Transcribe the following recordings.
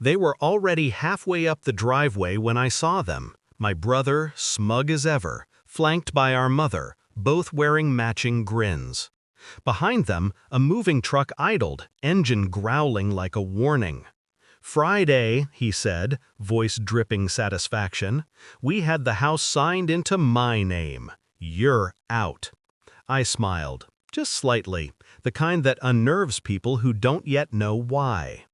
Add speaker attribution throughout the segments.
Speaker 1: They were already halfway up the driveway when I saw them, my brother, smug as ever, flanked by our mother, both wearing matching grins. Behind them, a moving truck idled, engine growling like a warning. "Friday," he said, voice dripping satisfaction. "We had the house signed into my name. You're out." I smiled, just slightly, the kind that unnerves people who don't yet know why.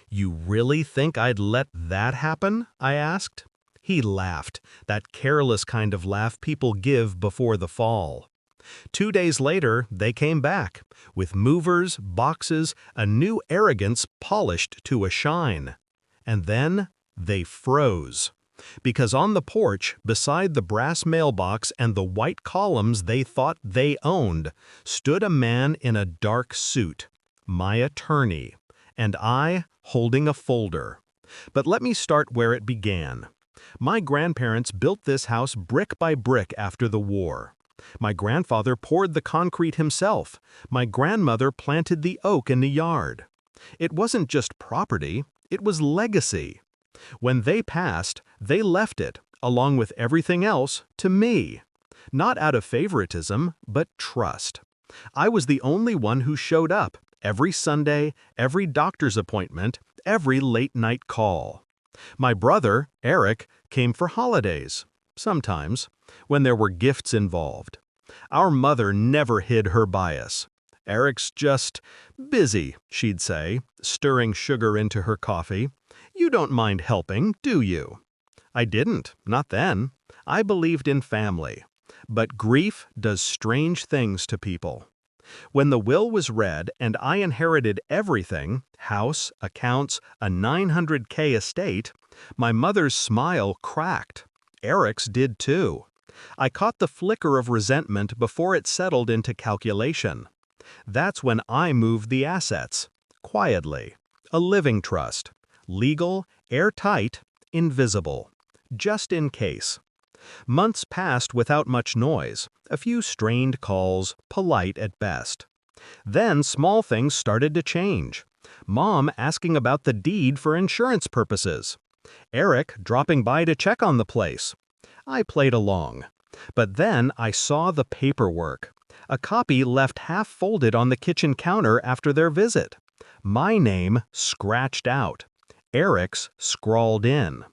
Speaker 1: "You really think I'd let that happen?" I asked. He laughed, that careless kind of laugh people give before the fall. 2 days later, they came back, with movers, boxes, a new arrogance polished to a shine. And then they froze. Because on the porch, beside the brass mailbox and the white columns they thought they owned, stood a man in a dark suit, my attorney, and I holding a folder. But let me start where it began. My grandparents built this house brick by brick after the war. My grandfather poured the concrete himself. My grandmother planted the oak in the yard. It wasn't just property, it was legacy. When they passed, they left it, along with everything else, to me. Not out of favoritism, but trust. I was the only one who showed up, every Sunday, every doctor's appointment, every late-night call. My brother, Eric, came for holidays. Sometimes, when there were gifts involved. Our mother never hid her bias. "Eric's just busy," she'd say, stirring sugar into her coffee. "You don't mind helping, do you?" I didn't, not then. I believed in family. But grief does strange things to people. When the will was read and I inherited everything, house, accounts, a $900K estate, my mother's smile cracked. Eric's did too. I caught the flicker of resentment before it settled into calculation. That's when I moved the assets. Quietly. A living trust. Legal, airtight, invisible. Just in case. Months passed without much noise, a few strained calls, polite at best. Then small things started to change. Mom asking about the deed for insurance purposes. Eric dropping by to check on the place. I played along. But then I saw the paperwork. A copy left half-folded on the kitchen counter after their visit. My name scratched out. Eric's scrawled in.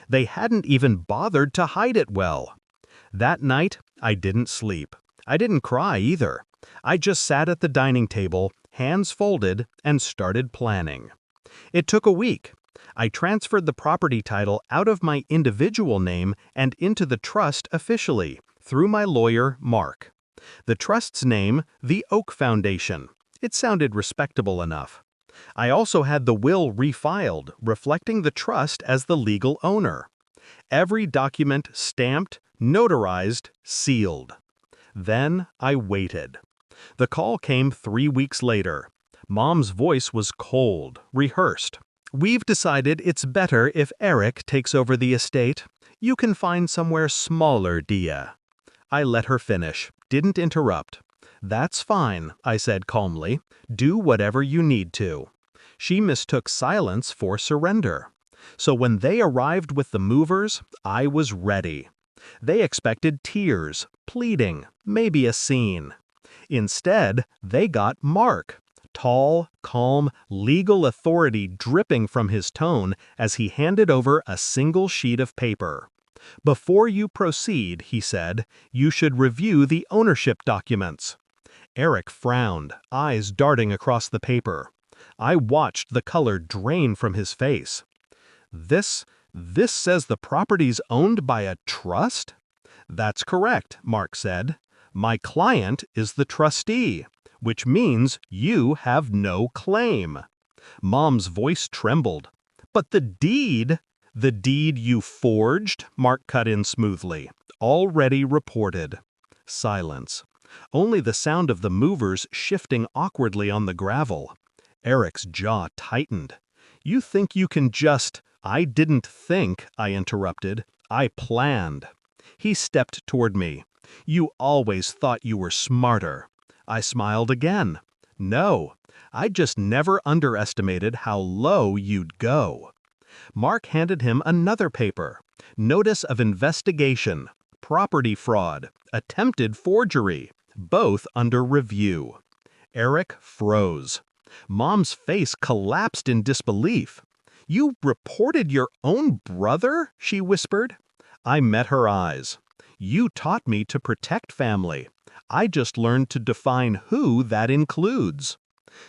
Speaker 1: They hadn't even bothered to hide it well. That night, I didn't sleep. I didn't cry either. I just sat at the dining table, hands folded, and started planning. It took a week. I transferred the property title out of my individual name and into the trust officially, through my lawyer, Mark. The trust's name, the Oak Foundation. It sounded respectable enough. I also had the will refiled, reflecting the trust as the legal owner. Every document stamped, notarized, sealed. Then I waited. The call came 3 weeks later. Mom's voice was cold, rehearsed. "We've decided it's better if Eric takes over the estate. You can find somewhere smaller, Dia." I let her finish, didn't interrupt. "That's fine," I said calmly. "Do whatever you need to." She mistook silence for surrender. So when they arrived with the movers, I was ready. They expected tears, pleading, maybe a scene. Instead, they got Mark. Tall, calm, legal authority dripping from his tone as he handed over a single sheet of paper. "Before you proceed," he said, "you should review the ownership documents." Eric frowned, eyes darting across the paper. I watched the color drain from his face. This says the property's owned by a trust?" "That's correct," Mark said. "My client is the trustee, which means you have no claim." Mom's voice trembled. "But the deed—" "The deed you forged," Mark cut in smoothly. "Already reported." Silence. Only the sound of the movers shifting awkwardly on the gravel. Eric's jaw tightened. "You think you can just—" "I didn't think," I interrupted. "I planned." He stepped toward me. "You always thought you were smarter." I smiled again. "No, I just never underestimated how low you'd go." Mark handed him another paper. Notice of investigation, property fraud, attempted forgery, both under review. Eric froze. Mom's face collapsed in disbelief. "You reported your own brother?" she whispered. I met her eyes. "You taught me to protect family. I just learned to define who that includes."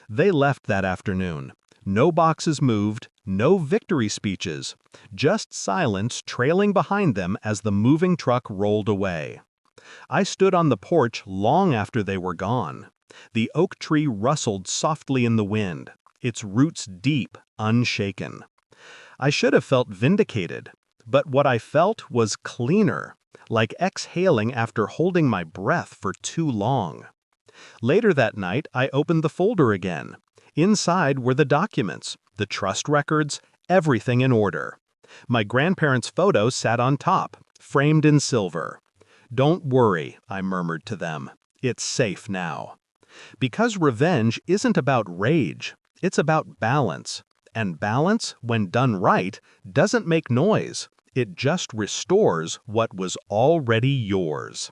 Speaker 1: They left that afternoon. No boxes moved, no victory speeches, just silence trailing behind them as the moving truck rolled away. I stood on the porch long after they were gone. The oak tree rustled softly in the wind, its roots deep, unshaken. I should have felt vindicated, but what I felt was cleaner, like exhaling after holding my breath for too long. Later that night, I opened the folder again. Inside were the documents, the trust records, everything in order. My grandparents' photo sat on top, framed in silver. "Don't worry," I murmured to them. "It's safe now." Because revenge isn't about rage, it's about balance. And balance, when done right, doesn't make noise. It just restores what was already yours.